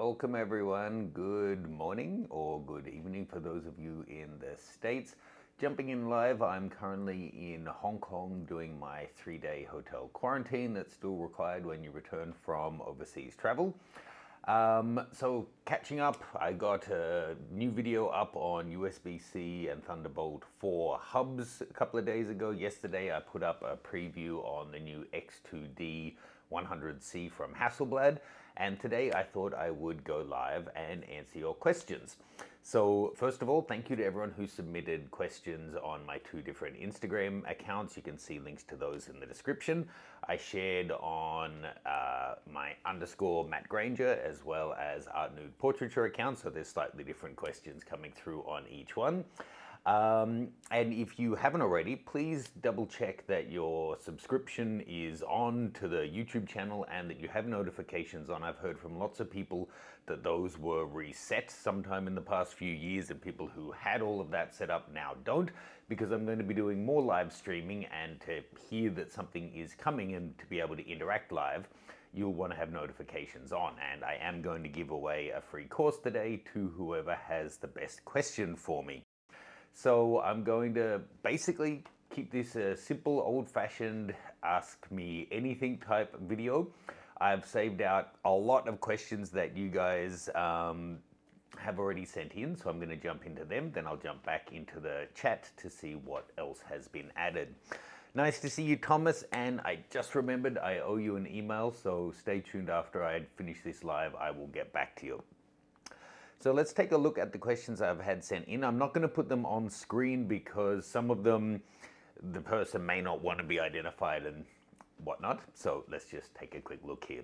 Welcome everyone. Good morning or good evening for those of you in the States. Jumping in live, I'm currently in Hong Kong doing my 3-day hotel quarantine that's still required when you return from overseas travel. So catching up, I got a new video up on USB-C and Thunderbolt 4 hubs a couple of days ago. Yesterday I put up a preview on the new X2D 100C from Hasselblad, and today I thought I would go live and answer your questions. So first of all, thank you to everyone who submitted questions on my 2 different Instagram accounts. You can see links to those in the description. I shared on my _Matt Granger as well as Art Nude Portraiture account, so there's slightly different questions coming through on each one. And if you haven't already, please double check that your subscription is on to the YouTube channel and that you have notifications on. I've heard from lots of people that those were reset sometime in the past few years, and people who had all of that set up now don't, because I'm going to be doing more live streaming, and to hear that something is coming and to be able to interact live, you'll want to have notifications on. And I am going to give away a free course today to whoever has the best question for me. So I'm going to basically keep this a simple, old-fashioned Ask Me Anything type video. I've saved out a lot of questions that you guys have already sent in, so I'm going to jump into them. Then I'll jump back into the chat to see what else has been added. Nice to see you, Thomas, and I just remembered I owe you an email, so stay tuned. After I finish this live, I will get back to you. So let's take a look at the questions I've had sent in. I'm not going to put them on screen because some of them, the person may not want to be identified and whatnot. So let's just take a quick look here.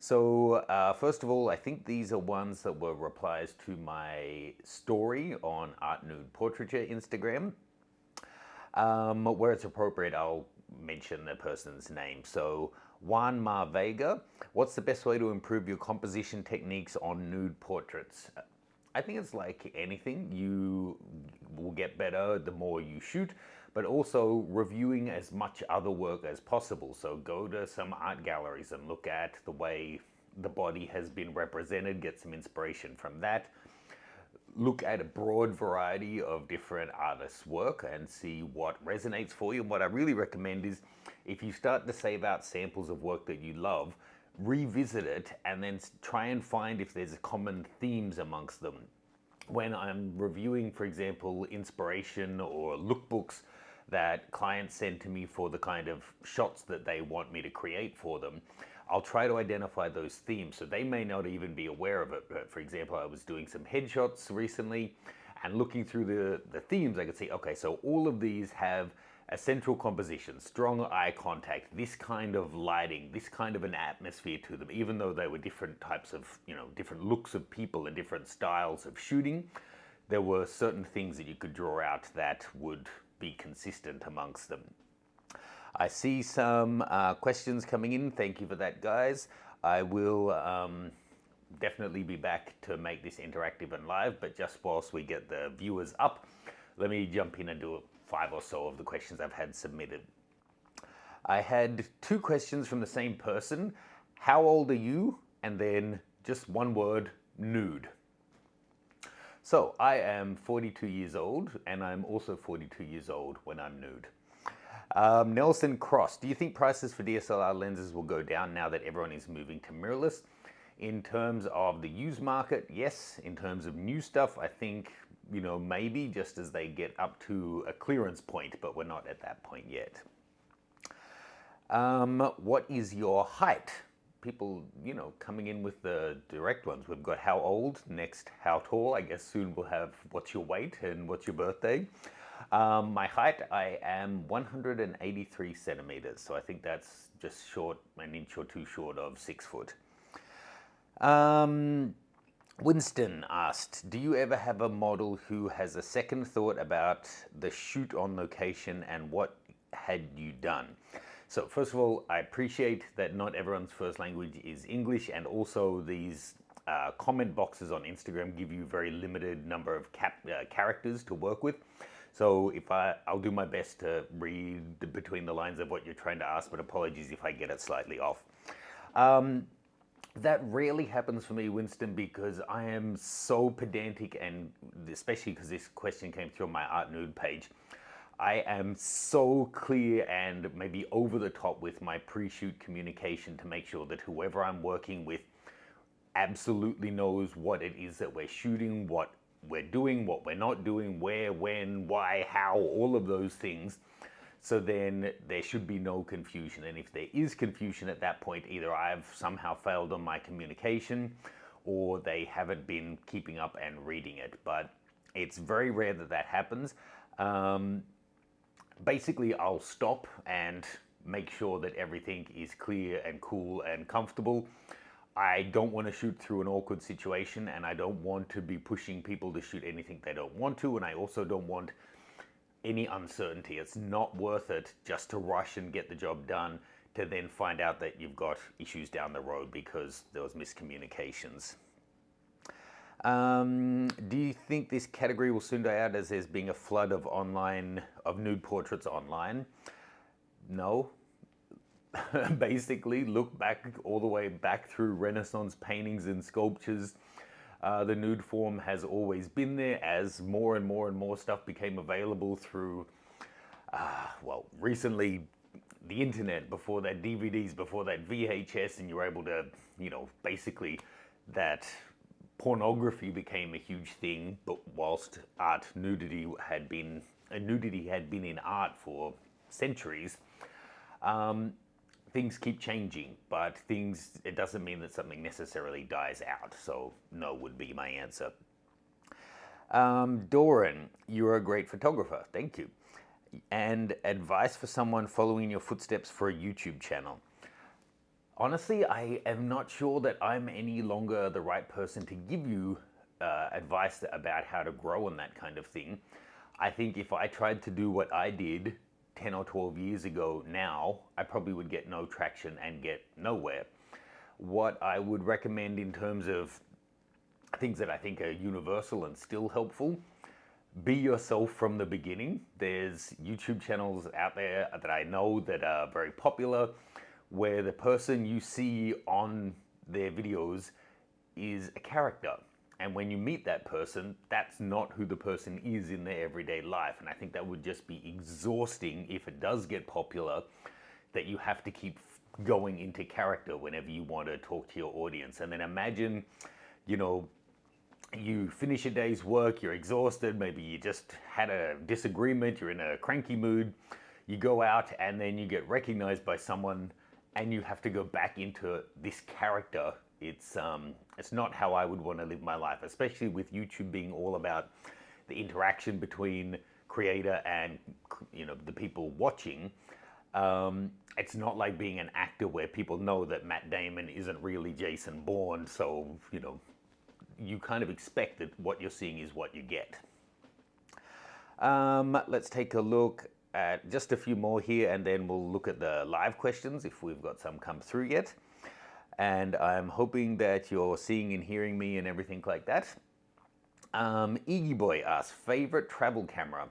So first of all, I think these are ones that were replies to my story on Art Nude Portraiture Instagram. Where it's appropriate, I'll mention the person's name. So Juan Mar Vega, what's the best way to improve your composition techniques on nude portraits? I think it's like anything. You will get better the more you shoot, but also reviewing as much other work as possible. So go to some art galleries and look at the way the body has been represented, get some inspiration from that. Look at a broad variety of different artists' work and see what resonates for you. And what I really recommend is, if you start to save out samples of work that you love, revisit it and then try and find if there's common themes amongst them. When I'm reviewing, for example, inspiration or lookbooks that clients send to me for the kind of shots that they want me to create for them, I'll try to identify those themes. So they may not even be aware of it. But for example, I was doing some headshots recently, and looking through the themes, I could see, okay, so all of these have a central composition, strong eye contact, this kind of lighting, this kind of an atmosphere to them. Even though they were different types of, different looks of people and different styles of shooting, there were certain things that you could draw out that would be consistent amongst them. I see some questions coming in. Thank you for that, guys. I will definitely be back to make this interactive and live, but just whilst we get the viewers up, let me jump in and do 5 or so of the questions I've had submitted. I had 2 questions from the same person. How old are you? And then just one word, nude. So I am 42 years old, and I'm also 42 years old when I'm nude. Nelson Cross, do you think prices for DSLR lenses will go down now that everyone is moving to mirrorless? In terms of the used market, yes. In terms of new stuff, I think, maybe just as they get up to a clearance point, but we're not at that point yet. What is your height? People, coming in with the direct ones. We've got how old, next how tall. I guess soon we'll have what's your weight and what's your birthday. My height, I am 183 centimeters, so I think that's just short, an inch or 2 short of 6 foot. Winston asked, do you ever have a model who has a second thought about the shoot on location, and what had you done? So first of all, I appreciate that not everyone's first language is English, and also these comment boxes on Instagram give you very limited number of characters to work with. So I'll do my best to read between the lines of what you're trying to ask, but apologies if I get it slightly off. That rarely happens for me, Winston, because I am so pedantic, and especially because this question came through on my art nude page. I am so clear and maybe over the top with my pre-shoot communication to make sure that whoever I'm working with absolutely knows what it is that we're shooting, what we're doing, what we're not doing, where, when, why, how, all of those things. So then there should be no confusion. And if there is confusion at that point, either I've somehow failed on my communication or they haven't been keeping up and reading it. But it's very rare that that happens. Basically, I'll stop and make sure that everything is clear and cool and comfortable. I don't want to shoot through an awkward situation, and I don't want to be pushing people to shoot anything they don't want to, and I also don't want any uncertainty. It's not worth it just to rush and get the job done to then find out that you've got issues down the road because there was miscommunications. Do you think this category will soon die out as there's being a flood of nude portraits online? No. Basically, look back all the way back through Renaissance paintings and sculptures. The nude form has always been there as more and more and more stuff became available through, recently the internet, before that DVDs, before that VHS, and you were able to, basically that pornography became a huge thing. But whilst nudity had been in art for centuries, things keep changing, but it doesn't mean that something necessarily dies out. So no would be my answer. Doran, you're a great photographer. Thank you. And advice for someone following your footsteps for a YouTube channel. Honestly, I am not sure that I'm any longer the right person to give you advice about how to grow and that kind of thing. I think if I tried to do what I did 10 or 12 years ago now, I probably would get no traction and get nowhere. What I would recommend in terms of things that I think are universal and still helpful: be yourself from the beginning. There's YouTube channels out there that I know that are very popular where the person you see on their videos is a character. And when you meet that person, that's not who the person is in their everyday life. And I think that would just be exhausting if it does get popular, that you have to keep going into character whenever you want to talk to your audience. And then imagine, you finish a day's work, you're exhausted, maybe you just had a disagreement, you're in a cranky mood, you go out and then you get recognized by someone and you have to go back into this character. It's not how I would want to live my life, especially with YouTube being all about the interaction between creator and the people watching. It's not like being an actor where people know that Matt Damon isn't really Jason Bourne, so you kind of expect that what you're seeing is what you get. Let's take a look at just a few more here, and then we'll look at the live questions if we've got some come through yet. And I'm hoping that you're seeing and hearing me and everything like that. Iggy Boy asks, favorite travel camera?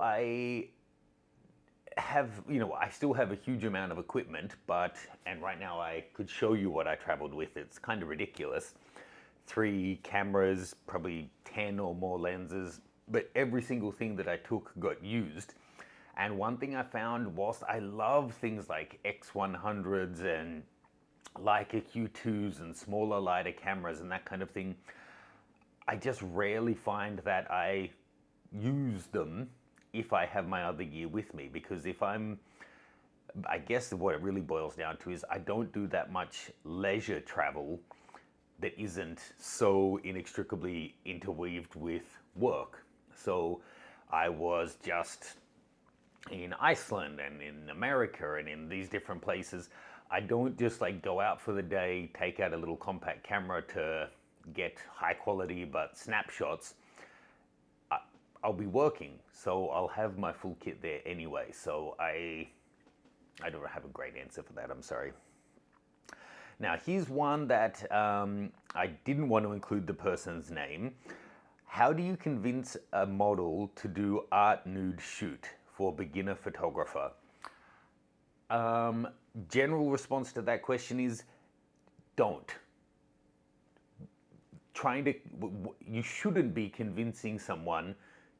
I still have a huge amount of equipment, and right now I could show you what I traveled with. It's kind of ridiculous. 3 cameras, probably 10 or more lenses, but every single thing that I took got used. And one thing I found, whilst I love things like X100s and Leica Q2s and smaller, lighter cameras and that kind of thing, I just rarely find that I use them if I have my other gear with me. Because I guess what it really boils down to is I don't do that much leisure travel that isn't so inextricably interweaved with work. So I was just in Iceland and in America and in these different places. I don't just go out for the day, take out a little compact camera to get high quality but snapshots. I'll be working, so I'll have my full kit there anyway. So I don't have a great answer for that, I'm sorry. Now here's one that I didn't want to include the person's name. How do you convince a model to do art nude shoot for beginner photographer? General response to that question is don't. You shouldn't be convincing someone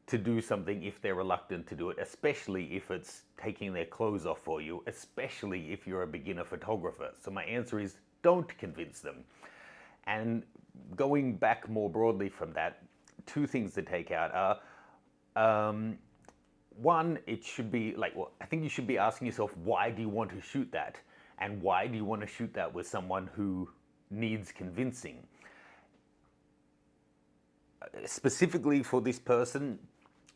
to do something if they're reluctant to do it, especially if it's taking their clothes off for you, especially if you're a beginner photographer. So my answer is don't convince them. And going back more broadly from that, two things to take out are, one, it should be like, well, I think you should be asking yourself, why do you want to shoot that? And why do you want to shoot that with someone who needs convincing? Specifically for this person,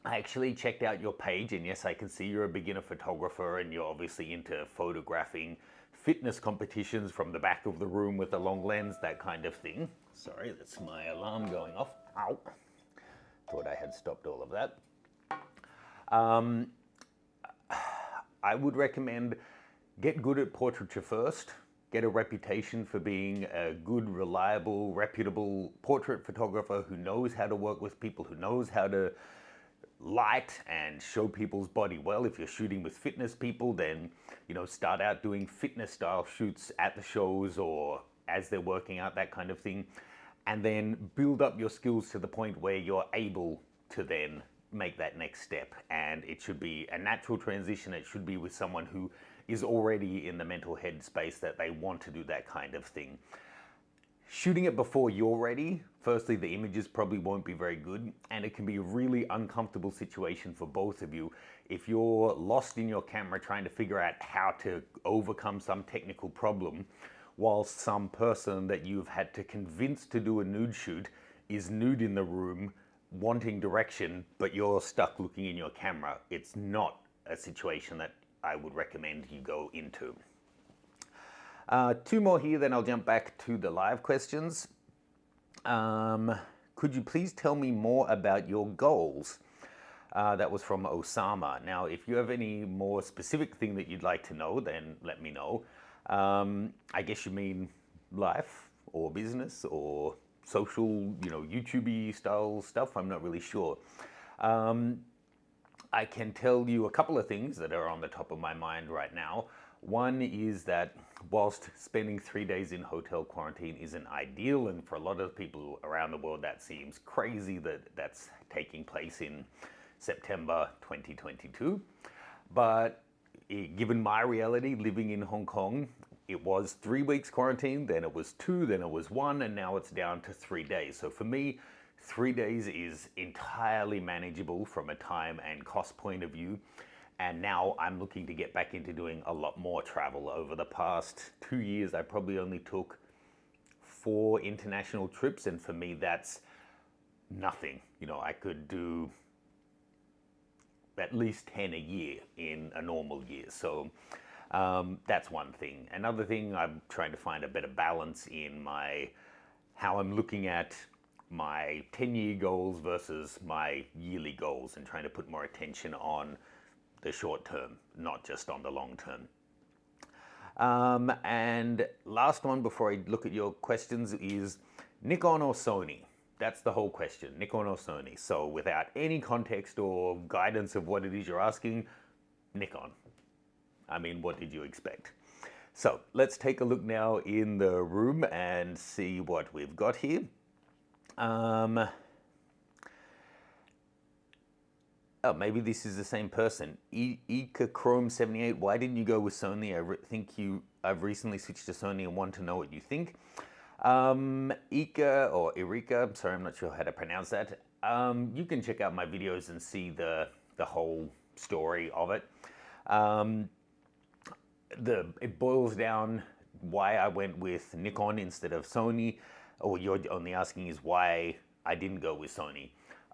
I actually checked out your page, and yes, I can see you're a beginner photographer and you're obviously into photographing fitness competitions from the back of the room with a long lens, that kind of thing. Sorry, that's my alarm going off. Ow. Thought I had stopped all of that. I would recommend get good at portraiture first. Get a reputation for being a good, reliable, reputable portrait photographer who knows how to work with people, who knows how to light and show people's body well. If you're shooting with fitness people, then start out doing fitness style shoots at the shows or as they're working out, that kind of thing, and then build up your skills to the point where you're able to then make that next step. And it should be a natural transition. It should be with someone who is already in the mental headspace that they want to do that kind of thing. Shooting it before you're ready, firstly, the images probably won't be very good, and it can be a really uncomfortable situation for both of you if you're lost in your camera trying to figure out how to overcome some technical problem while some person that you've had to convince to do a nude shoot is nude in the room wanting direction, but you're stuck looking in your camera. It's not a situation that I would recommend you go into. Two more here, then I'll jump back to the live questions. Could you please tell me more about your goals? That was from Osama. Now, if you have any more specific thing that you'd like to know, then let me know. I guess you mean life or business or social, YouTube-y style stuff. I'm not really sure. I can tell you a couple of things that are on the top of my mind right now. One is that whilst spending 3 days in hotel quarantine isn't ideal, and for a lot of people around the world that seems crazy that that's taking place in September 2022, but given my reality living in Hong Kong, it was 3 weeks quarantine, then it was 2, then it was 1, and now it's down to 3 days. So for me, 3 days is entirely manageable from a time and cost point of view. And now I'm looking to get back into doing a lot more travel. Over the past 2 years, I probably only took 4 international trips, and for me, that's nothing. I could do at least 10 a year in a normal year. So that's one thing. Another thing, I'm trying to find a better balance in how I'm looking at my 10-year goals versus my yearly goals, and trying to put more attention on the short term, not just on the long term. And last one before I look at your questions is Nikon or Sony? That's the whole question, Nikon or Sony. So without any context or guidance of what it is you're asking, Nikon. I mean, what did you expect? So let's take a look now in the room and see what we've got here. Oh, maybe this is the same person. Ika Chrome 78. Why didn't you go with Sony? I've recently switched to Sony and want to know what you think. Ika or Erika, sorry, I'm not sure how to pronounce that. You can check out my videos and see the whole story of it. It boils down why I went with Nikon instead of Sony. Or you're only asking is why I didn't go with Sony.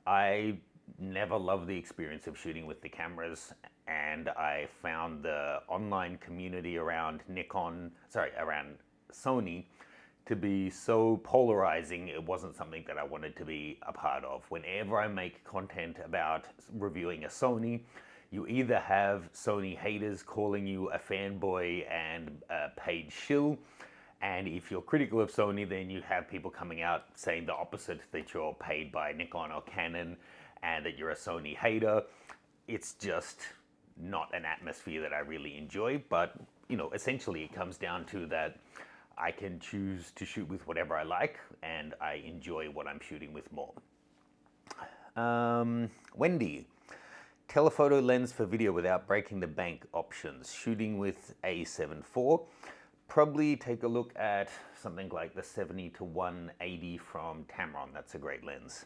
I never loved the experience of shooting with the cameras, and I found the online community around around Sony to be so polarizing. It wasn't something that I wanted to be a part of. Whenever I make content about reviewing a Sony, you either have Sony haters calling you a fanboy and a paid shill, and if you're critical of Sony, then you have people coming out saying the opposite, that you're paid by Nikon or Canon and that you're a Sony hater. It's just not an atmosphere that I really enjoy. But, you know, essentially it comes down to that I can choose to shoot with whatever I like, and I enjoy what I'm shooting with more. Wendy, telephoto lens for video without breaking the bank options. Shooting with A7 IV. Probably take a look at something like the 70-180 from Tamron. That's a great lens.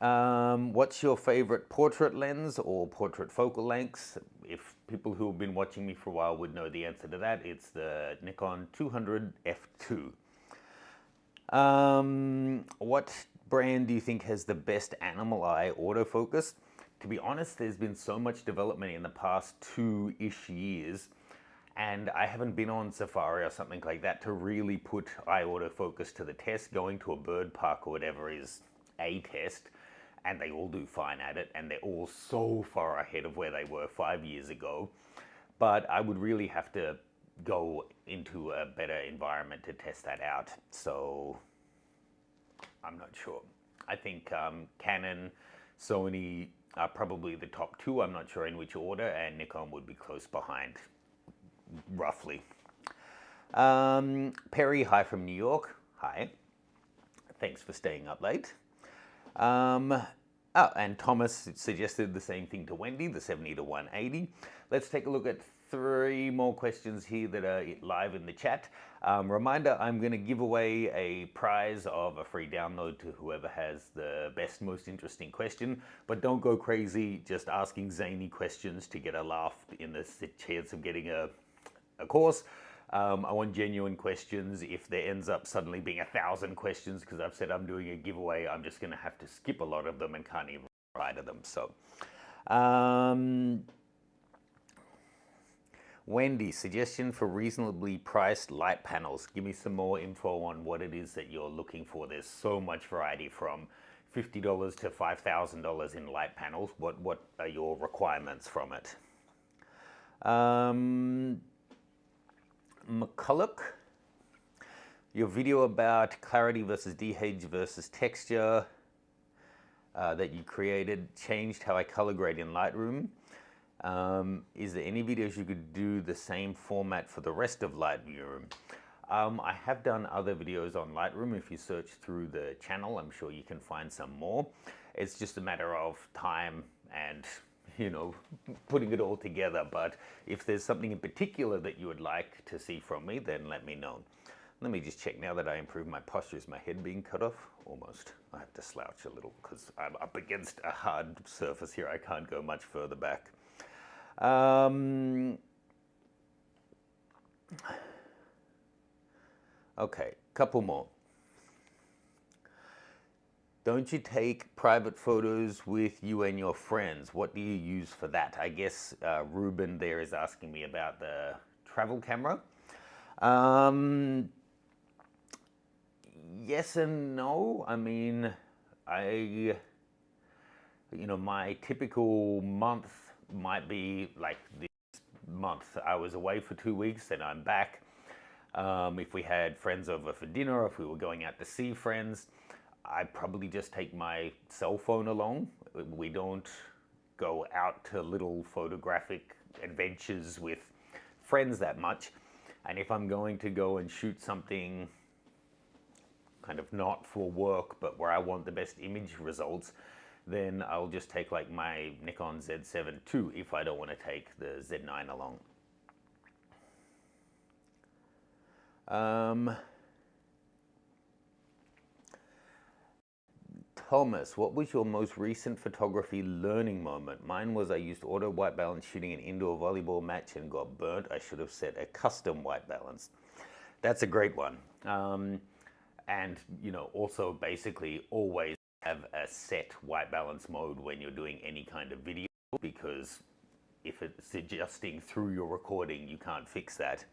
What's your favorite portrait lens or portrait focal lengths? If people who have been watching me for a while would know the answer to that, it's the Nikon 200 f2. What brand do you think has the best animal eye autofocus? To be honest, there's been so much development in the past 2-ish years, and I haven't been on safari or something like that to really put eye autofocus to the test. Going to a bird park or whatever is a test, and they all do fine at it, and they're all so far ahead of where they were 5 years ago. But I would really have to go into a better environment to test that out. So I'm not sure. I think Canon, Sony are probably the top two. I'm not sure in which order, and Nikon would be close behind, roughly. Perry, hi from New York. Hi. Thanks for staying up late. And Thomas suggested the same thing to Wendy, the 70-180. Let's take a look at 3 more questions here that are live in the chat. Reminder, I'm going to give away a prize of a free download to whoever has the best, most interesting question. But don't go crazy just asking zany questions to get a laugh in the chance of getting a course. I want genuine questions. If there ends up suddenly being 1,000 questions because I've said I'm doing a giveaway, I'm just going to have to skip a lot of them and can't even reply to them. So, Wendy, suggestion for reasonably priced light panels. Give me some more info on what it is that you're looking for. There's so much variety, from $50 to $5,000 in light panels. What are your requirements from it? McCulloch, your video about clarity versus DH versus texture that you created changed how I color grade in Lightroom. Is there any videos you could do the same format for the rest of Lightroom? I have done other videos on Lightroom. If you search through the channel, I'm sure you can find some more. It's just a matter of time and, you know, putting it all together. But if there's something in particular that you would like to see from me, then let me know. Let me just check now that I improved my posture. Is my head being cut off? Almost. I have to slouch a little because I'm up against a hard surface here. I can't go much further back. Okay, couple more. Don't you take private photos with you and your friends? What do you use for that? I guess Ruben there is asking me about the travel camera. Yes and no. I mean, my typical month might be like this month. I was away for 2 weeks, then I'm back. If we had friends over for dinner, if we were going out to see friends, I'd probably just take my cell phone along. We don't go out to little photographic adventures with friends that much. And if I'm going to go and shoot something kind of not for work, but where I want the best image results, then I'll just take like my Nikon Z7 II if I don't want to take the Z9 along. Thomas, what was your most recent photography learning moment? Mine was I used auto white balance shooting an indoor volleyball match and got burnt. I should have set a custom white balance. That's a great one. And, you know, also basically always have a set white balance mode when you're doing any kind of video, because if it's adjusting through your recording, you can't fix that.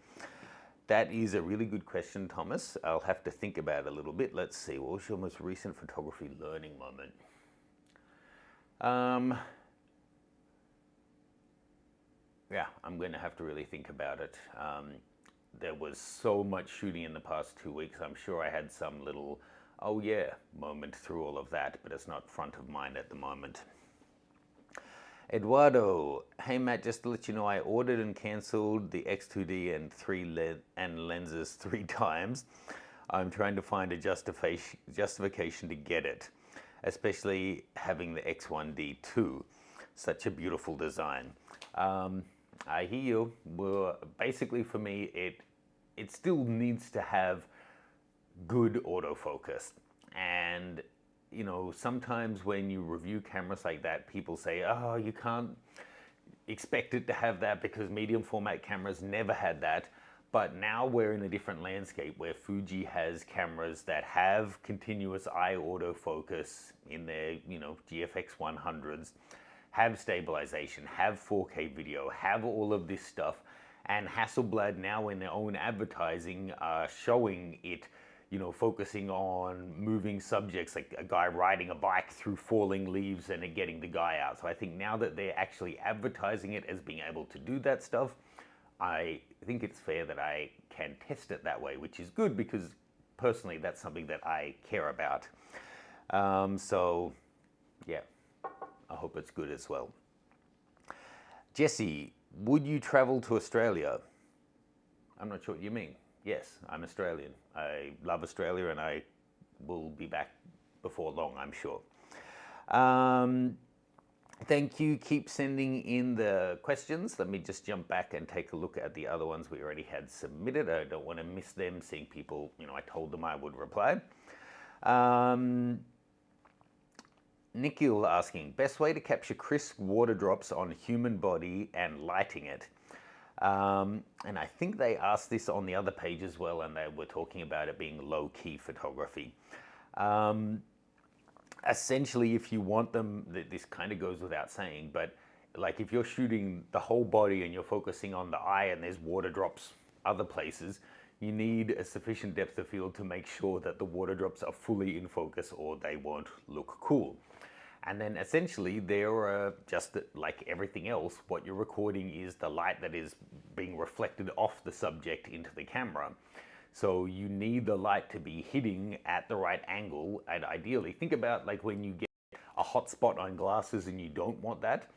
That is a really good question, Thomas. I'll have to think about it a little bit. Let's see, what was your most recent photography learning moment? Yeah, I'm going to have to really think about it. There was so much shooting in the past 2 weeks. I'm sure I had some little, oh yeah, moment through all of that, but it's not front of mind at the moment. Eduardo, hey Matt, just to let you know, I ordered and cancelled the X2D and lenses 3 times. I'm trying to find a justification to get it, especially having the X1D too. Such a beautiful design. I hear you. Well, basically for me, it still needs to have good autofocus. And you know, sometimes when you review cameras like that, people say, oh, you can't expect it to have that because medium format cameras never had that. But now we're in a different landscape where Fuji has cameras that have continuous eye autofocus in their, you know, GFX 100s, have stabilization, have 4K video, have all of this stuff. And Hasselblad now in their own advertising are showing it, you know, focusing on moving subjects, like a guy riding a bike through falling leaves and it getting the guy out. So I think now that they're actually advertising it as being able to do that stuff, I think it's fair that I can test it that way, which is good because personally that's something that I care about. So yeah, I hope it's good as well. Jesse, would you travel to Australia? I'm not sure what you mean. Yes, I'm Australian. I love Australia and I will be back before long, I'm sure. Thank you. Keep sending in the questions. Let me just jump back and take a look at the other ones we already had submitted. I don't want to miss them, seeing people, you know, I told them I would reply. Nikhil asking, best way to capture crisp water drops on human body and lighting it. And I think they asked this on the other page as well, and they were talking about it being low-key photography. Essentially, if you want them, this kind of goes without saying, but like if you're shooting the whole body and you're focusing on the eye and there's water drops other places, you need a sufficient depth of field to make sure that the water drops are fully in focus or they won't look cool. And then essentially they're just like everything else, what you're recording is the light that is being reflected off the subject into the camera. So you need the light to be hitting at the right angle, and ideally, think about like when you get a hot spot on glasses and you don't want that.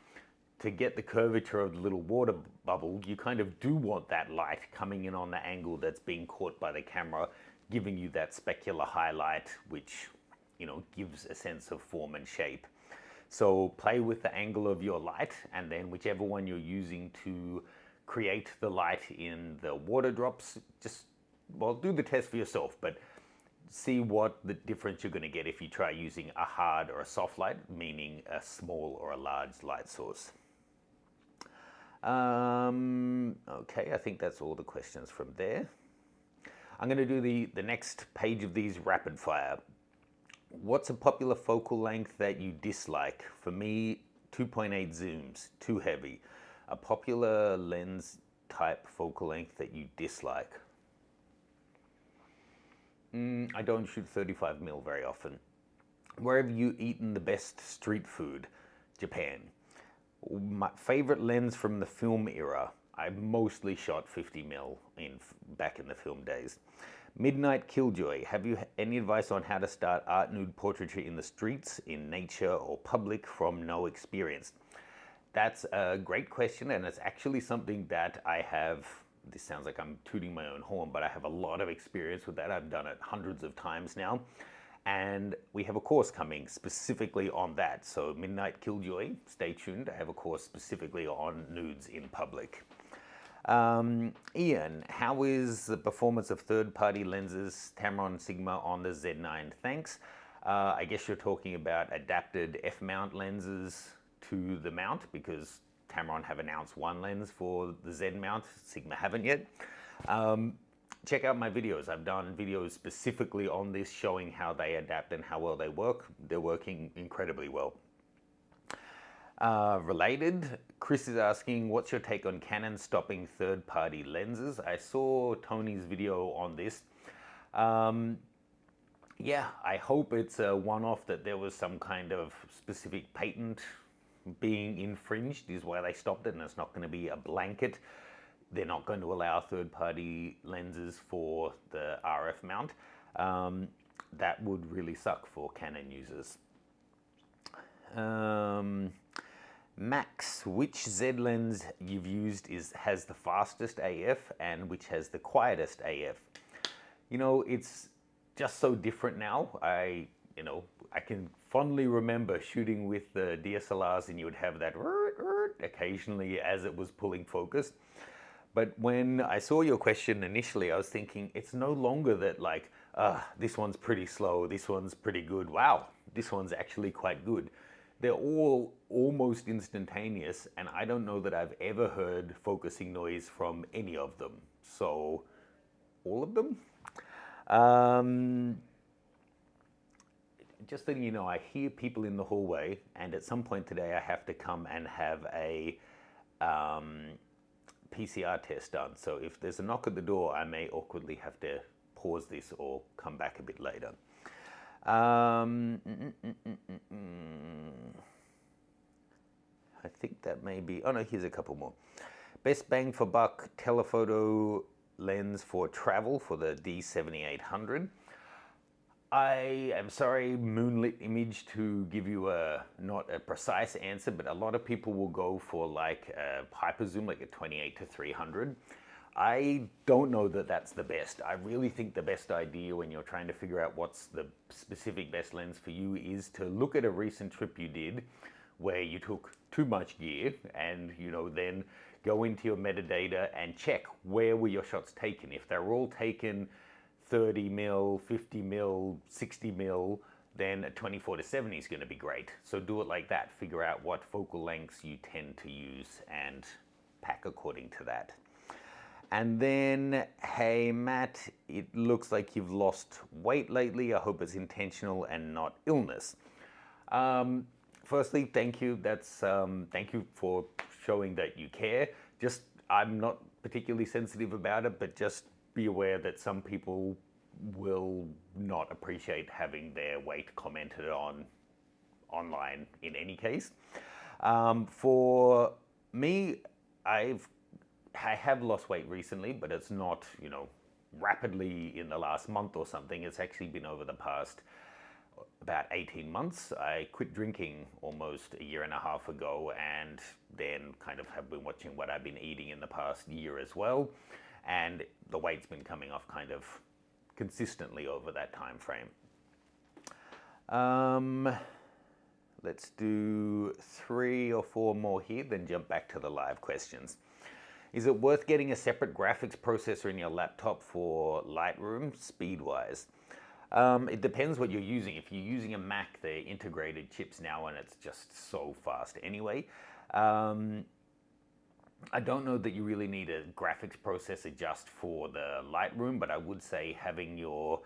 To get the curvature of the little water bubble, you kind of do want that light coming in on the angle that's being caught by the camera, giving you that specular highlight, which, you know, gives a sense of form and shape. So play with the angle of your light, and then whichever one you're using to create the light in the water drops, just, well, do the test for yourself, but see what the difference you're going to get if you try using a hard or a soft light, meaning a small or a large light source. Okay, I think that's all the questions from there. I'm going to do the next page of these rapid fire. What's a popular focal length that you dislike? For me, 2.8 zooms, too heavy. A popular lens type focal length that you dislike? I don't shoot 35mm very often. Where have you eaten the best street food? Japan. My favorite lens from the film era. I mostly shot 50mm back in the film days. Midnight Killjoy. Have you any advice on how to start art nude portraiture in the streets, in nature, or public from no experience? That's a great question, and it's actually something that I have. This sounds like I'm tooting my own horn, but I have a lot of experience with that. I've done it hundreds of times now. And we have a course coming specifically on that. So Midnight Killjoy, stay tuned. I have a course specifically on nudes in public. Ian, how is the performance of third-party lenses, Tamron Sigma on the Z9? Thanks. I guess you're talking about adapted F-mount lenses to the mount, because Tamron have announced one lens for the Z mount, Sigma haven't yet. Check out my videos. I've done videos specifically on this showing how they adapt and how well they work. They're working incredibly well. Related, Chris is asking, what's your take on Canon stopping third-party lenses? I saw Tony's video on this. Yeah, I hope it's a one-off, that there was some kind of specific patent being infringed is why they stopped it, and it's not going to be a blanket. They're not going to allow third-party lenses for the RF mount. That would really suck for Canon users. Max, which Z lens you've used has the fastest AF and which has the quietest AF? You know, it's just so different now. I can fondly remember shooting with the DSLRs and you would have that occasionally as it was pulling focus. But when I saw your question initially, I was thinking it's no longer that like, this one's pretty slow, this one's pretty good, wow, this one's actually quite good. They're all almost instantaneous, and I don't know that I've ever heard focusing noise from any of them. So, all of them? Just letting you know, I hear people in the hallway, and at some point today I have to come and have a PCR test done. So if there's a knock at the door, I may awkwardly have to pause this or come back a bit later. I think that may be, oh no, here's a couple more. Best bang for buck telephoto lens for travel for the D7800. I am sorry, moonlit image, to give you not a precise answer, but a lot of people will go for like a hyper zoom, like a 28-300. I don't know that that's the best. I really think the best idea when you're trying to figure out what's the specific best lens for you is to look at a recent trip you did where you took too much gear and, you know, then go into your metadata and check where were your shots taken. If they're all taken 30 mil, 50 mil, 60 mil, then a 24-70 is going to be great. So do it like that. Figure out what focal lengths you tend to use and pack according to that. And then, hey Matt, it looks like you've lost weight lately. I hope it's intentional and not illness. Firstly, thank you. Thank you for showing that you care. Just, I'm not particularly sensitive about it, but just be aware that some people will not appreciate having their weight commented on online in any case. For me, I have lost weight recently, but it's not, you know, rapidly in the last month or something. It's actually been over the past about 18 months. I quit drinking almost a year and a half ago, and then kind of have been watching what I've been eating in the past year as well. And the weight's been coming off kind of consistently over that time frame. Let's do 3 or 4 more here, then jump back to the live questions. Is it worth getting a separate graphics processor in your laptop for Lightroom, speed-wise? It depends what you're using. If you're using a Mac, they're integrated chips now, and it's just so fast anyway. I don't know that you really need a graphics processor just for the Lightroom, but I would say having your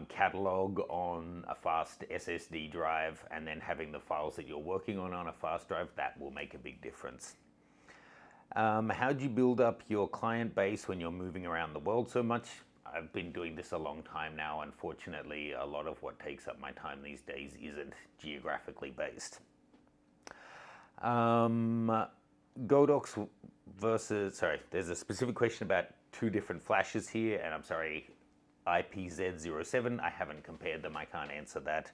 catalog on a fast SSD drive and then having the files that you're working on a fast drive, that will make a big difference. How do you build up your client base when you're moving around the world so much? I've been doing this a long time now. Unfortunately, a lot of what takes up my time these days isn't geographically based. Godox versus, sorry, there's a specific question about 2 different flashes here, and I'm sorry, IPZ07, I haven't compared them, I can't answer that.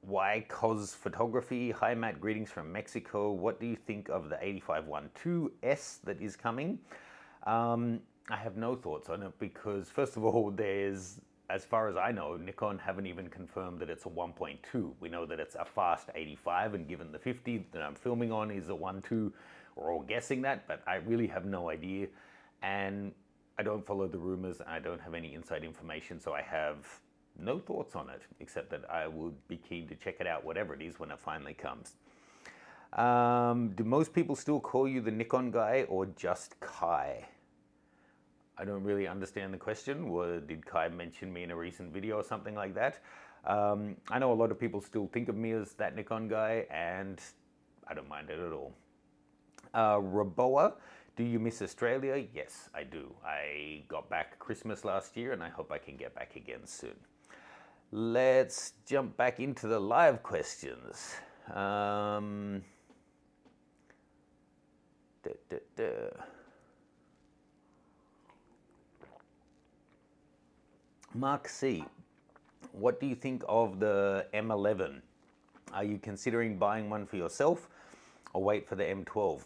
Why Cos Photography? Hi Matt, greetings from Mexico. What do you think of the 8512S that is coming? I have no thoughts on it because, first of all, there's, as far as I know, Nikon haven't even confirmed that it's a 1.2. We know that it's a fast 85, and given the 50 that I'm filming on is a 1.2, we're all guessing that, but I really have no idea. And I don't follow the rumors, and I don't have any inside information, so I have no thoughts on it, except that I would be keen to check it out, whatever it is, when it finally comes. Do most people still call you the Nikon guy or just Kai? I don't really understand the question. Did Kai mention me in a recent video or something like that? I know a lot of people still think of me as that Nikon guy, and I don't mind it at all. Raboa, do you miss Australia? Yes, I do. I got back Christmas last year, and I hope I can get back again soon. Let's jump back into the live questions. Mark C, what do you think of the M11? Are you considering buying one for yourself or wait for the M12?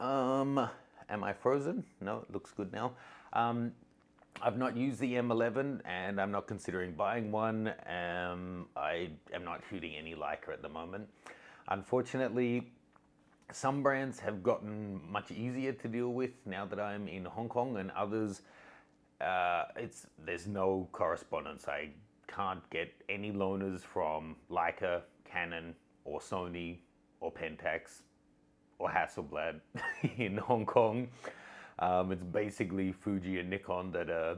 Am I frozen? No, it looks good now. I've not used the M11 and I'm not considering buying one. I am not shooting any Leica at the moment. Unfortunately, some brands have gotten much easier to deal with now that I'm in Hong Kong, and others, there's no correspondence. I can't get any loaners from Leica, Canon, or Sony, or Pentax, or Hasselblad in Hong Kong. It's basically Fuji and Nikon that are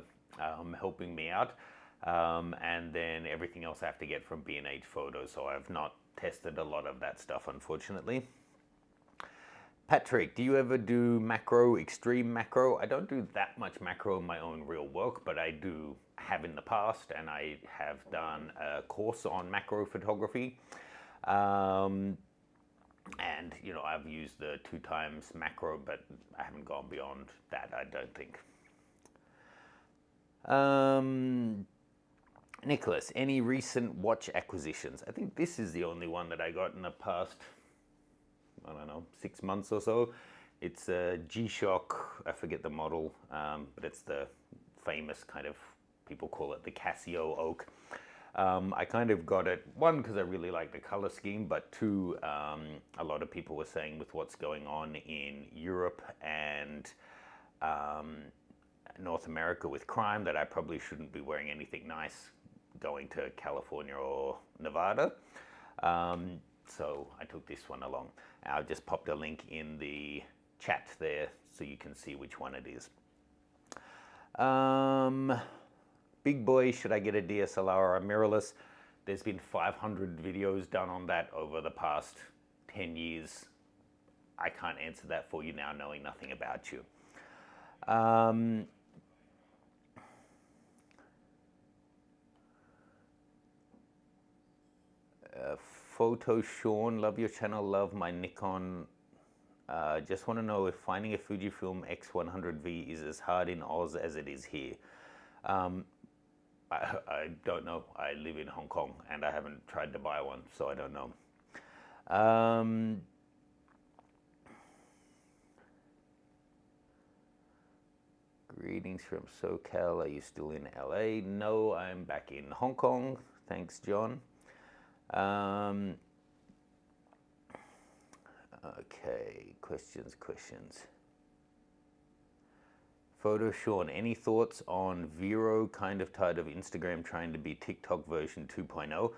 helping me out. And then everything else I have to get from B&H Photos, so I've not tested a lot of that stuff, unfortunately. Patrick, do you ever do macro, extreme macro? I don't do that much macro in my own real work, but I do have in the past, and I have done a course on macro photography. And, you know, I've used the 2x macro, but I haven't gone beyond that, I don't think. Nicholas, any recent watch acquisitions? I think this is the only one that I got in the past, I don't know, 6 months or so. It's a G-Shock, I forget the model, but it's the famous kind of, people call it the Casio Oak. I kind of got it, one, because I really like the color scheme, but two, a lot of people were saying with what's going on in Europe and North America with crime that I probably shouldn't be wearing anything nice going to California or Nevada. So I took this one along. I've just popped a link in the chat there so you can see which one it is. Big boy, should I get a DSLR or a mirrorless? There's been 500 videos done on that over the past 10 years. I can't answer that for you now, knowing nothing about you. Photo Sean, love your channel, love my Nikon. Just want to know if finding a Fujifilm X100V is as hard in Oz as it is here. I don't know. I live in Hong Kong and I haven't tried to buy one, so I don't know. Greetings from SoCal. Are you still in LA? No, I'm back in Hong Kong. Thanks, John. Okay, questions. Photo Sean, any thoughts on Vero? Kind of tired of Instagram trying to be TikTok version 2.0.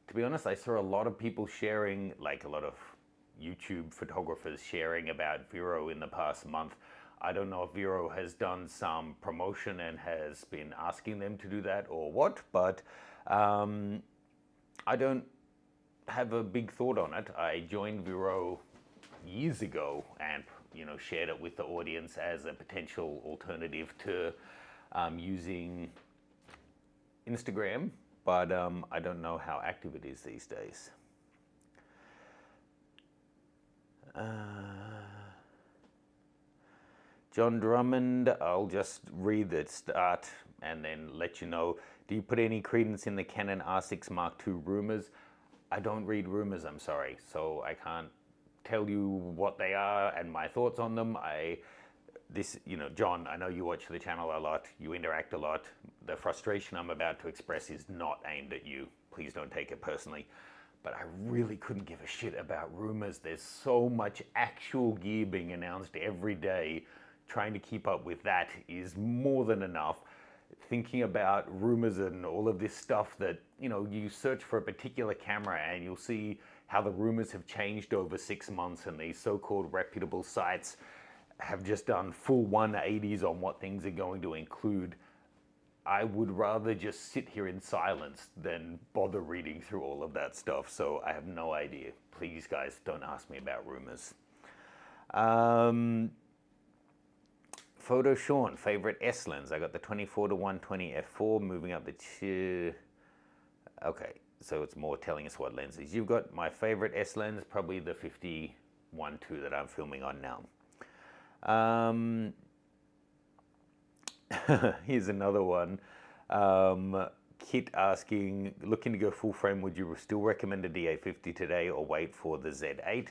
To be honest, I saw a lot of people sharing, like a lot of YouTube photographers sharing about Vero in the past month. I don't know if Vero has done some promotion and has been asking them to do that or what, but I don't have a big thought on it. I joined Vero years ago and, you know, shared it with the audience as a potential alternative to using Instagram, but I don't know how active it is these days. John Drummond, I'll just read the start and then let you know. Do you put any credence in the Canon R6 Mark II rumors? I don't read rumors, I'm sorry, so I can't tell you what they are and my thoughts on them. You know, John, I know you watch the channel a lot, you interact a lot. The frustration I'm about to express is not aimed at you. Please don't take it personally. But I really couldn't give a shit about rumors. There's so much actual gear being announced every day. Trying to keep up with that is more than enough. Thinking about rumors and all of this stuff that, you know, you search for a particular camera and you'll see how the rumors have changed over 6 months, and these so-called reputable sites have just done full 180s on what things are going to include. I would rather just sit here in silence than bother reading through all of that stuff, so I have no idea. Please, guys, don't ask me about rumors. Photo Sean, favorite S lens. I got the 24-120 f4, moving up the tier. Okay, so it's more telling us what lenses. You've got my favorite S lens, probably the 50-1.2 that I'm filming on now. Here's another one. Kit asking, looking to go full frame, would you still recommend a D850 today or wait for the Z8?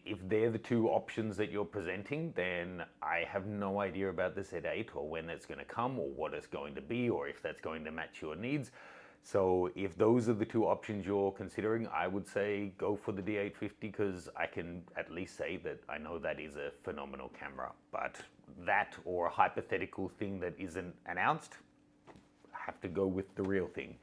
If they're the two options that you're presenting, then I have no idea about the Z8 or when it's going to come or what it's going to be or if that's going to match your needs. So if those are the two options you're considering, I would say go for the D850 because I can at least say that I know that is a phenomenal camera. But that or a hypothetical thing that isn't announced, I have to go with the real thing.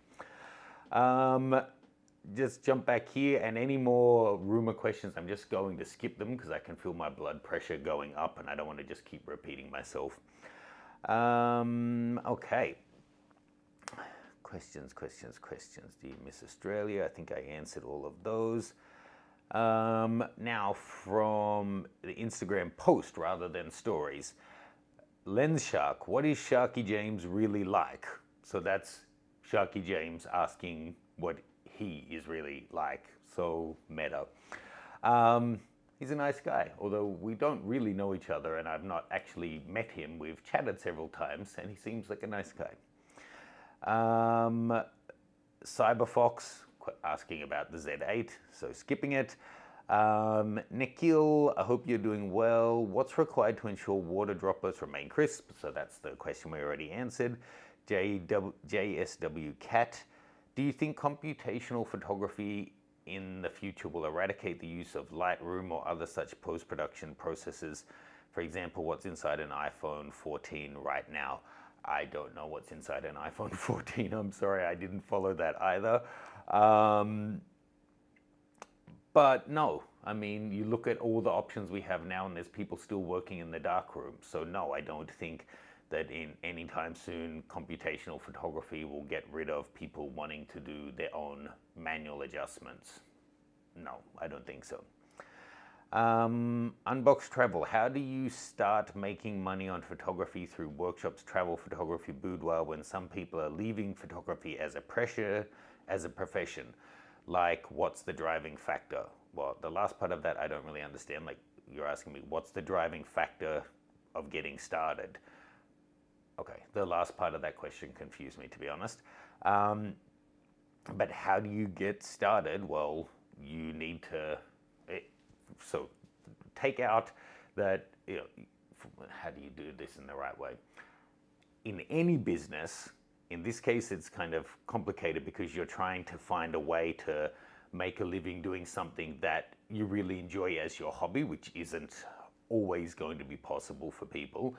Just jump back here, and any more rumor questions, I'm just going to skip them because I can feel my blood pressure going up and I don't want to just keep repeating myself. Okay. Questions. Do you miss Australia? I think I answered all of those. Now from the Instagram post rather than stories. Lens Shark, what is Sharky James really like? So that's Sharky James asking what he is really like. So meta. He's a nice guy, although we don't really know each other and I've not actually met him. We've chatted several times and he seems like a nice guy. Cyberfox asking about the Z8, so skipping it. Nikhil, I hope you're doing well. What's required to ensure water droplets remain crisp? So that's the question we already answered. JSW Cat, do you think computational photography in the future will eradicate the use of Lightroom or other such post-production processes? For example, what's inside an iPhone 14 right now? I don't know what's inside an iPhone 14. I'm sorry, I didn't follow that either. But no, I mean, you look at all the options we have now and there's people still working in the darkroom. So no, I don't think that in any time soon computational photography will get rid of people wanting to do their own manual adjustments. No, I don't think so. Unbox Travel, how do you start making money on photography through workshops, travel photography, boudoir, when some people are leaving photography as a profession? Like, what's the driving factor? Well, the last part of that I don't really understand. Like, you're asking me, what's the driving factor of getting started? Okay, the last part of that question confused me, to be honest. But how do you get started? Well, you need to... So take out that, how do you do this in the right way? In any business, in this case, it's kind of complicated because you're trying to find a way to make a living doing something that you really enjoy as your hobby, which isn't always going to be possible for people.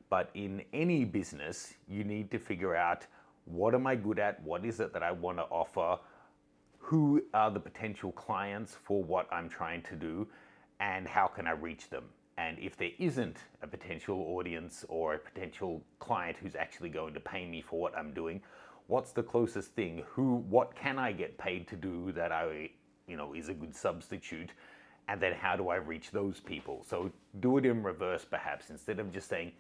But in any business, you need to figure out, what am I good at? What is it that I want to offer? Who are the potential clients for what I'm trying to do? And how can I reach them? And if there isn't a potential audience or a potential client who's actually going to pay me for what I'm doing, what's the closest thing? What can I get paid to do that is a good substitute? And then how do I reach those people? So do it in reverse, perhaps. Instead of just saying,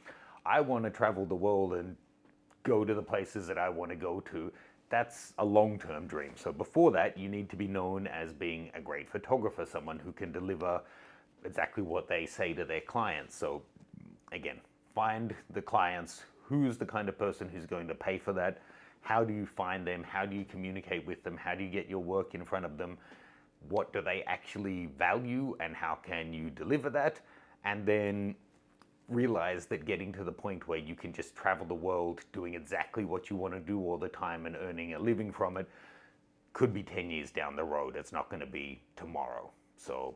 I want to travel the world and go to the places that I want to go to, that's a long-term dream. So before that, you need to be known as being a great photographer, someone who can deliver exactly what they say to their clients. So again, find the clients. Who's the kind of person who's going to pay for that? How do you find them? How do you communicate with them? How do you get your work in front of them? What do they actually value and how can you deliver that? And then realize that getting to the point where you can just travel the world doing exactly what you want to do all the time and earning a living from it could be 10 years down the road. It's not going to be tomorrow. So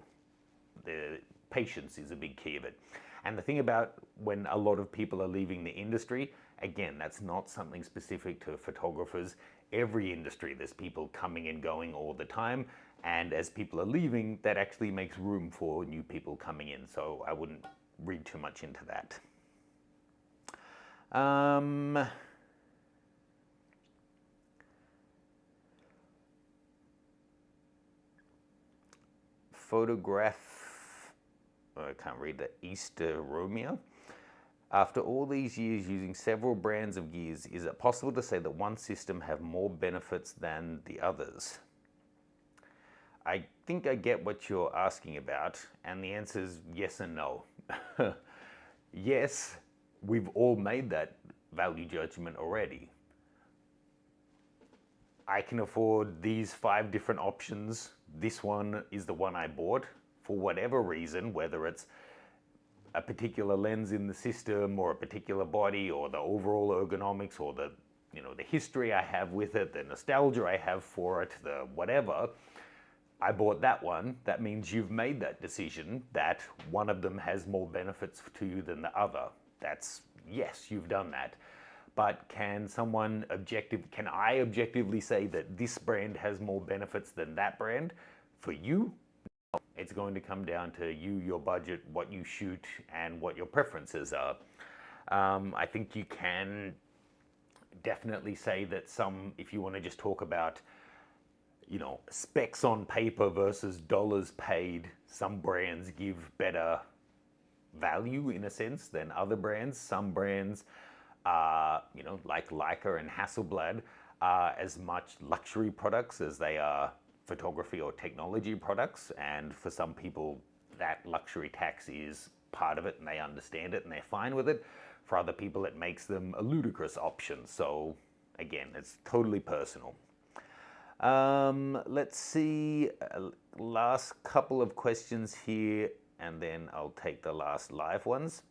the patience is a big key of it. And the thing about when a lot of people are leaving the industry, again, that's not something specific to photographers. Every industry, there's people coming and going all the time. And as people are leaving, that actually makes room for new people coming in. So I wouldn't read too much into that. I can't read that, Easter Romeo. After all these years using several brands of gears, is it possible to say that one system have more benefits than the others? I think I get what you're asking about, and the answer is yes and no. Yes, we've all made that value judgment already. I can afford these 5 different options. This one is the one I bought for whatever reason, whether it's a particular lens in the system or a particular body or the overall ergonomics or the the history I have with it, the nostalgia I have for it, the whatever. I bought that one. That means you've made that decision that one of them has more benefits to you than the other. That's, yes, you've done that. But can I objectively say that this brand has more benefits than that brand? For you, no. It's going to come down to you, your budget, what you shoot, and what your preferences are. I think you can definitely say that if you want to just talk about specs on paper versus dollars paid, some brands give better value in a sense than other brands. Some brands, like Leica and Hasselblad, are as much luxury products as they are photography or technology products. And for some people, that luxury tax is part of it and they understand it and they're fine with it. For other people, it makes them a ludicrous option. So again, it's totally personal. Let's see, last couple of questions here, and then I'll take the last live ones.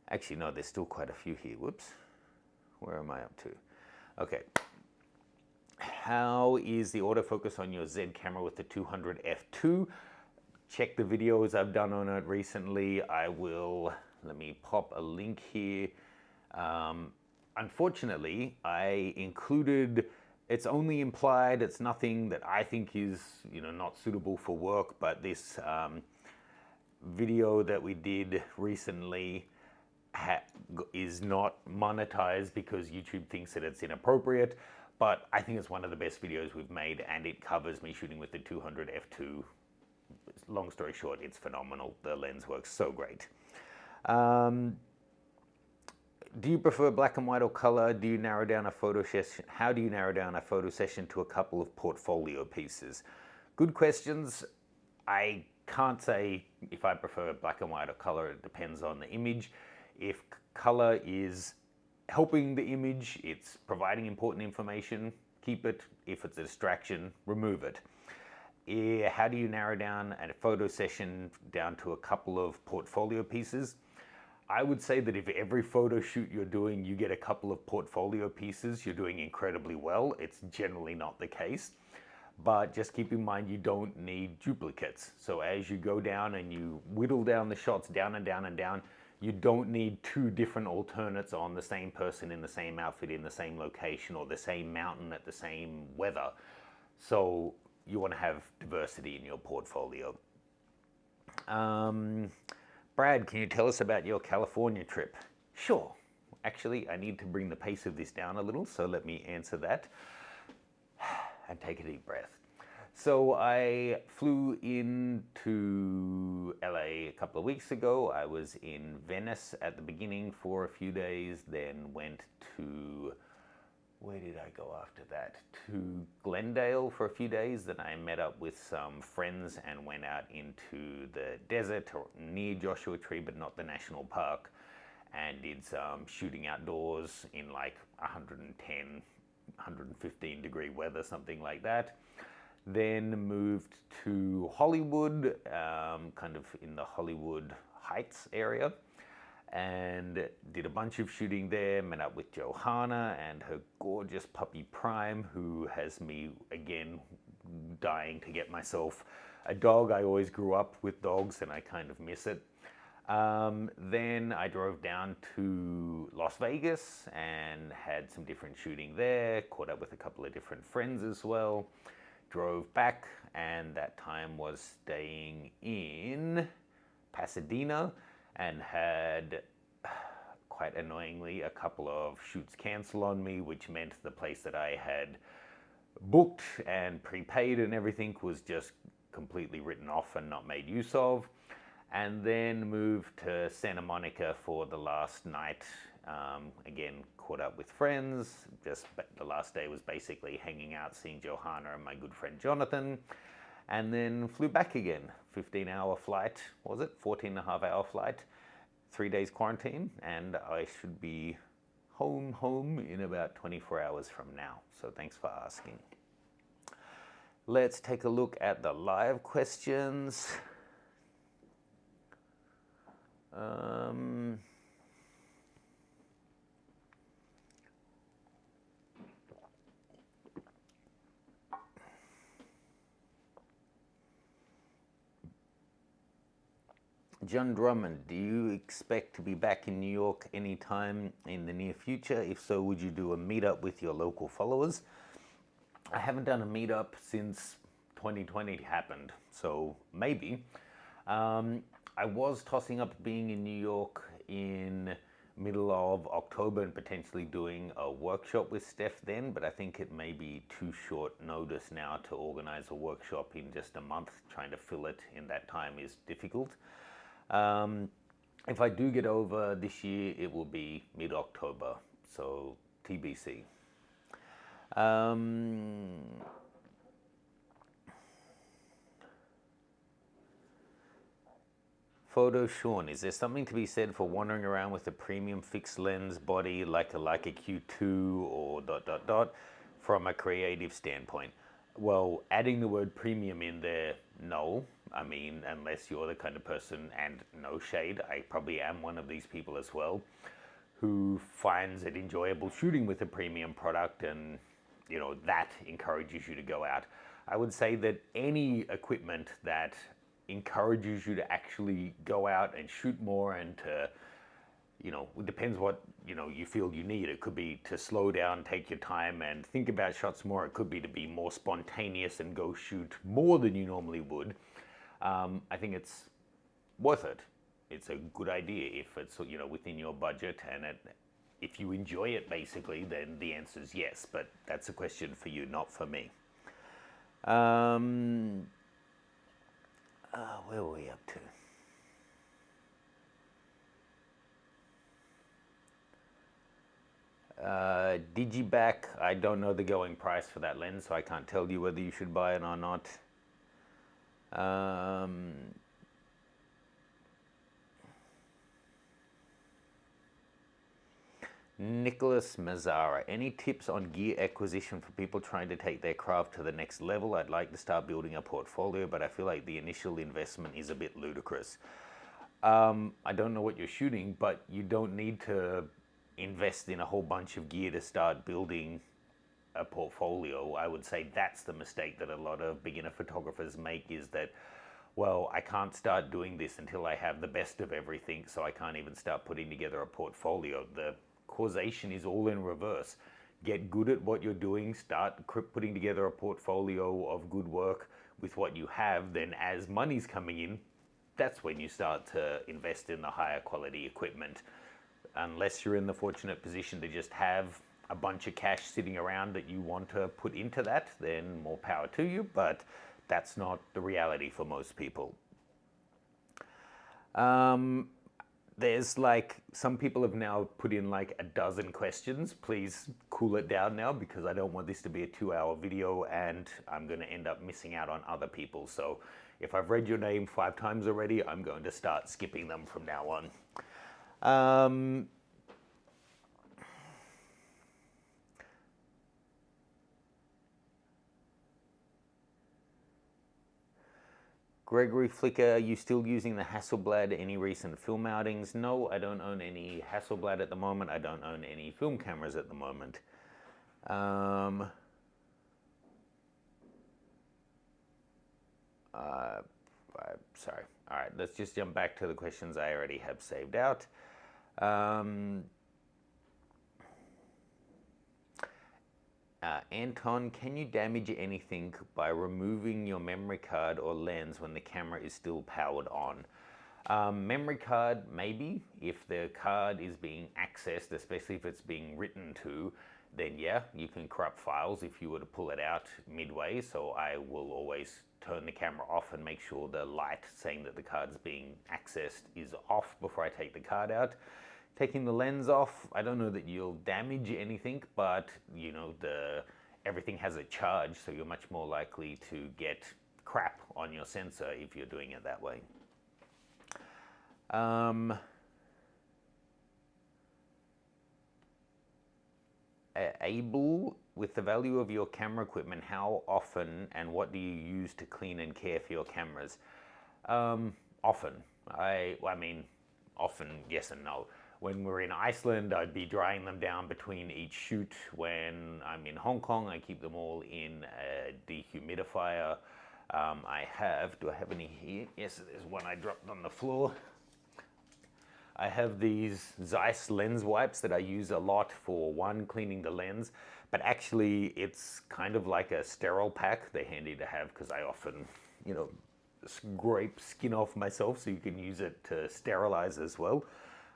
Actually, no, there's still quite a few here. Whoops. Where am I up to? Okay. How is the autofocus on your Z camera with the 200 f2? Check the videos I've done on it recently. Let me pop a link here. Unfortunately, I included, it's only implied, it's nothing that I think is not suitable for work, but this video that we did recently is not monetized because YouTube thinks that it's inappropriate, but I think it's one of the best videos we've made, and it covers me shooting with the 200 f2. Long story short, it's phenomenal. The lens works so great. Do you prefer black and white or color? Do you narrow down a photo session? How do you narrow down a photo session to a couple of portfolio pieces? Good questions. I can't say if I prefer black and white or color. It depends on the image. If color is helping the image, it's providing important information, keep it. If it's a distraction, remove it. How do you narrow down a photo session down to a couple of portfolio pieces? I would say that if every photo shoot you're doing, you get a couple of portfolio pieces, you're doing incredibly well. It's generally not the case. But just keep in mind, you don't need duplicates. So as you go down and you whittle down the shots down and down and down, you don't need 2 different alternates on the same person in the same outfit in the same location or the same mountain at the same weather. So you want to have diversity in your portfolio. Brad, can you tell us about your California trip? Sure. Actually, I need to bring the pace of this down a little, so let me answer that. And take a deep breath. So I flew into LA a couple of weeks ago. I was in Venice at the beginning for a few days, then went to, where did I go after that? To Glendale for a few days. Then I met up with some friends and went out into the desert or near Joshua Tree, but not the national park, and did some shooting outdoors in like 110, 115 degree weather, something like that. Then moved to Hollywood, kind of in the Hollywood Heights area, and did a bunch of shooting there. Met up with Johanna and her gorgeous puppy Prime, who has me again dying to get myself a dog. I always grew up with dogs and I kind of miss it. Then I drove down to Las Vegas and had some different shooting there, caught up with a couple of different friends as well. Drove back, and that time was staying in Pasadena, and had, quite annoyingly, a couple of shoots cancel on me, which meant the place that I had booked and prepaid and everything was just completely written off and not made use of. And then moved to Santa Monica for the last night. Again, caught up with friends. Just the last day was basically hanging out, seeing Johanna and my good friend Jonathan. And then flew back again. 15-hour flight, was it? 14.5-hour flight. 3 days quarantine, and I should be home in about 24 hours from now. So thanks for asking. Let's take a look at the live questions. John Drummond, do you expect to be back in New York anytime in the near future? If so, would you do a meetup with your local followers? I haven't done a meetup since 2020 happened, so maybe. I was tossing up being in New York in middle of October and potentially doing a workshop with Steph then, but I think it may be too short notice now to organize a workshop in just a month. Trying to fill it in that time is difficult. If I do get over this year, it will be mid-October, so TBC. Photo Sean, is there something to be said for wandering around with a premium fixed lens body like a Q2 or ... from a creative standpoint? Well, adding the word premium in there, no. I mean, unless you're the kind of person, and no shade, I probably am one of these people as well, who finds it enjoyable shooting with a premium product, and you know, that encourages you to go out. I would say that any equipment that encourages you to actually go out and shoot more and to, you know, it depends what, you know, you feel you need. It could be to slow down, take your time and think about shots more. It could be to be more spontaneous and go shoot more than you normally would. I think it's worth it. It's a good idea if it's, you know, within your budget, and if you enjoy it basically, then the answer is yes, but that's a question for you, not for me. Where were we up to? Digiback, I don't know the going price for that lens, so I can't tell you whether you should buy it or not. Nicholas Mazzara, any tips on gear acquisition for people trying to take their craft to the next level? I'd like to start building a portfolio, but I feel like the initial investment is a bit ludicrous. I don't know what you're shooting, but you don't need to invest in a whole bunch of gear to start building a portfolio. I would say that's the mistake that a lot of beginner photographers make, is that, well, I can't start doing this until I have the best of everything, so I can't even start putting together a portfolio. The causation is all in reverse. Get good at what you're doing, start putting together a portfolio of good work with what you have, then as money's coming in, that's when you start to invest in the higher quality equipment. Unless you're in the fortunate position to just have a bunch of cash sitting around that you want to put into that, then more power to you, but that's not the reality for most people. There's like, some people have now put in like a dozen questions. Please cool it down now, because I don't want this to be a 2-hour video and I'm going to end up missing out on other people. So if I've read your name 5 times already, I'm going to start skipping them from now on. Gregory Flicker, are you still using the Hasselblad? Any recent film outings? No, I don't own any Hasselblad at the moment. I don't own any film cameras at the moment. Sorry. All right, let's just jump back to the questions I already have saved out. Anton, can you damage anything by removing your memory card or lens when the camera is still powered on? Memory card, maybe. If the card is being accessed, especially if it's being written to, then yeah, you can corrupt files if you were to pull it out midway. So I will always turn the camera off and make sure the light saying that the card's being accessed is off before I take the card out. Taking the lens off, I don't know that you'll damage anything, but you know, everything has a charge, so you're much more likely to get crap on your sensor if you're doing it that way. able, with the value of your camera equipment, how often and what do you use to clean and care for your cameras? Often. I mean, often, yes and no. When we're in Iceland, I'd be drying them down between each shoot. When I'm in Hong Kong, I keep them all in a dehumidifier. Do I have any here? Yes, there's one I dropped on the floor. I have these Zeiss lens wipes that I use a lot for, one, cleaning the lens, but actually it's kind of like a sterile pack. They're handy to have because I often, scrape skin off myself, so you can use it to sterilize as well.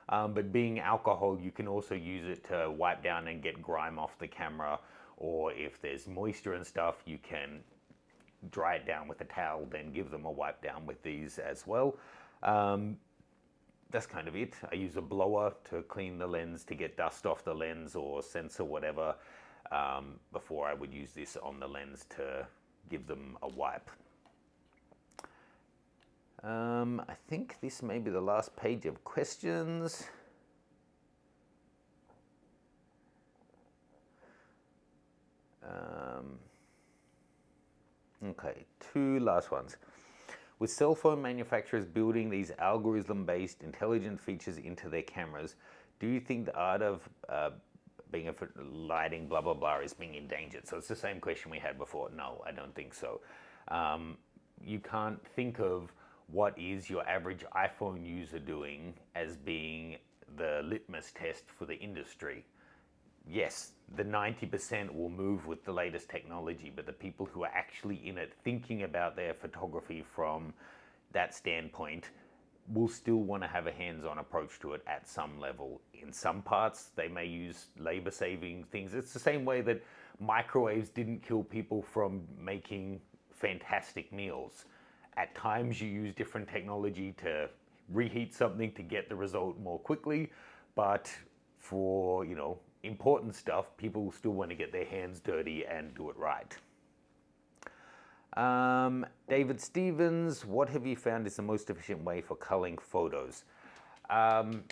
But being alcohol, you can also use it to wipe down and get grime off the camera, or if there's moisture and stuff, you can dry it down with a towel, then give them a wipe down with these as well. That's kind of it. I use a blower to clean the lens, to get dust off the lens or sensor, whatever, before I would use this on the lens to give them a wipe. I think this may be the last page of questions. Okay, two last ones. With cell phone manufacturers building these algorithm-based intelligent features into their cameras, do you think the art of being a lighting, blah, blah, blah, is being endangered? So it's the same question we had before. No, I don't think so. You can't think of what is your average iPhone user doing as being the litmus test for the industry. Yes, the 90% will move with the latest technology, but the people who are actually in it thinking about their photography from that standpoint will still want to have a hands-on approach to it at some level. In some parts, they may use labor-saving things. It's the same way that microwaves didn't kill people from making fantastic meals. At times you use different technology to reheat something to get the result more quickly, but for, important stuff, people still want to get their hands dirty and do it right. David Stevens, what have you found is the most efficient way for culling photos?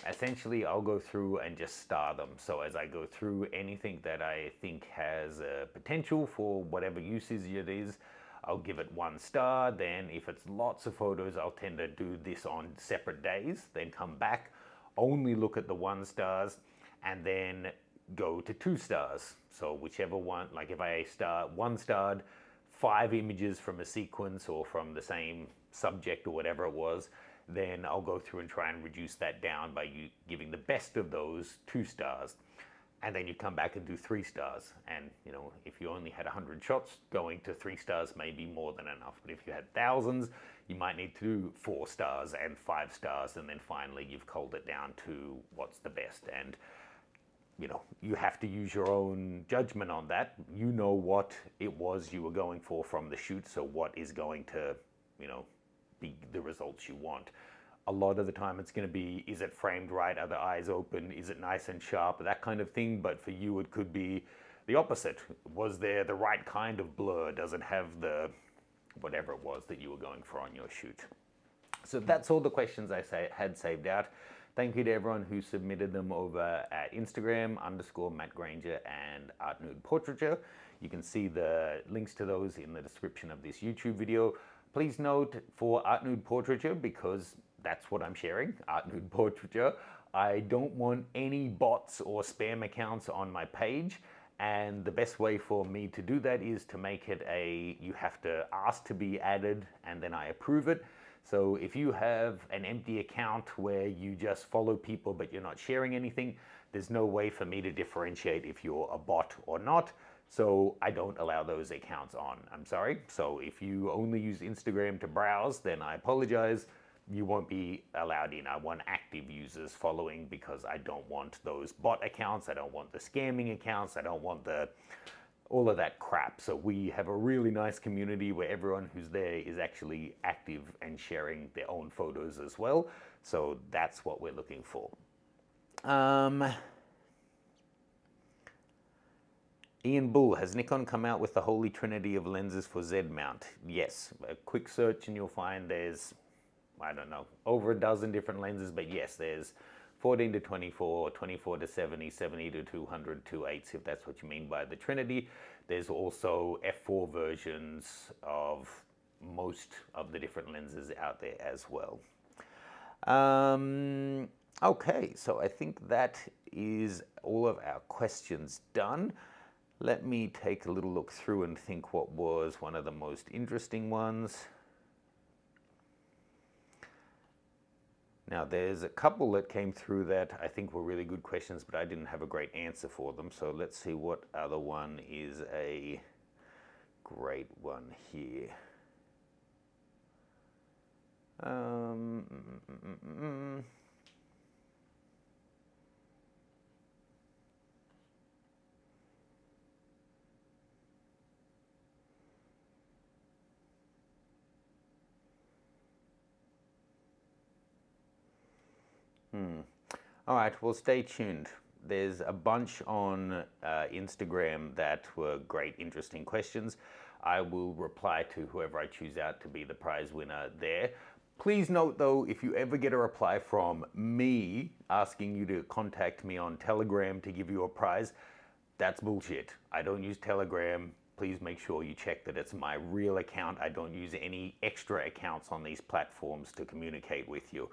Essentially, I'll go through and just star them. So as I go through anything that I think has a potential for whatever usage it is, I'll give it 1 star. Then if it's lots of photos, I'll tend to do this on separate days, then come back, only look at the 1 stars, and then go to 2 stars. So whichever one, like if I 1 starred 5 images from a sequence or from the same subject or whatever it was, then I'll go through and try and reduce that down by giving the best of those 2 stars. And then you come back and do 3 stars. And if you only had 100 shots, going to 3 stars may be more than enough. But if you had thousands, you might need to do 4 stars and 5 stars. And then finally, you've culled it down to what's the best. And you have to use your own judgment on that. You know what it was you were going for from the shoot. So what is going to, be the results you want. A lot of the time it's going to be, is it framed right? Are the eyes open? Is it nice and sharp? That kind of thing. But for you, it could be the opposite. Was there the right kind of blur? Does it have the whatever it was that you were going for on your shoot? So that's all the questions I had saved out. Thank you to everyone who submitted them over at Instagram, _Matt Granger and Art Nude Portraiture. You can see the links to those in the description of this YouTube video. Please note for Art Nude Portraiture, because that's what I'm sharing, Art Nude Portraiture, I don't want any bots or spam accounts on my page. And the best way for me to do that is to make it you have to ask to be added and then I approve it. So if you have an empty account where you just follow people but you're not sharing anything, there's no way for me to differentiate if you're a bot or not. So I don't allow those accounts on. I'm sorry. So if you only use Instagram to browse, then I apologize. You won't be allowed in. I want active users following because I don't want those bot accounts. I don't want the scamming accounts. I don't want all of that crap. So we have a really nice community where everyone who's there is actually active and sharing their own photos as well. So that's what we're looking for. Ian Bull, has Nikon come out with the holy trinity of lenses for Z mount? Yes, a quick search and you'll find there's, I don't know, over a dozen different lenses, but yes, there's 14 to 24, 24 to 70, 70 to 200, 2.8s, if that's what you mean by the Trinity. There's also f4 versions of most of the different lenses out there as well. Okay, so I think that is all of our questions done. Let me take a little look through and think what was one of the most interesting ones. Now, there's a couple that came through that I think were really good questions, but I didn't have a great answer for them. So let's see what other one is a great one here. All right, well, stay tuned. There's a bunch on Instagram that were great, interesting questions. I will reply to whoever I choose out to be the prize winner there. Please note, though, if you ever get a reply from me asking you to contact me on Telegram to give you a prize, that's bullshit. I don't use Telegram. Please make sure you check that it's my real account. I don't use any extra accounts on these platforms to communicate with you.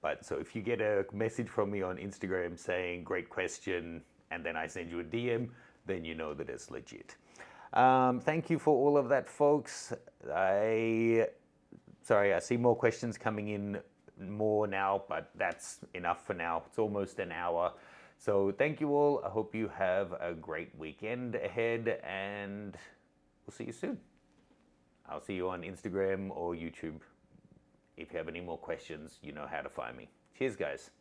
But so if you get a message from me on Instagram saying, great question, and then I send you a DM, then you know that it's legit. Thank you for all of that, folks. I see more questions coming in more now, but that's enough for now. It's almost an hour. So thank you all. I hope you have a great weekend ahead, and we'll see you soon. I'll see you on Instagram or YouTube. If you have any more questions, you know how to find me. Cheers, guys.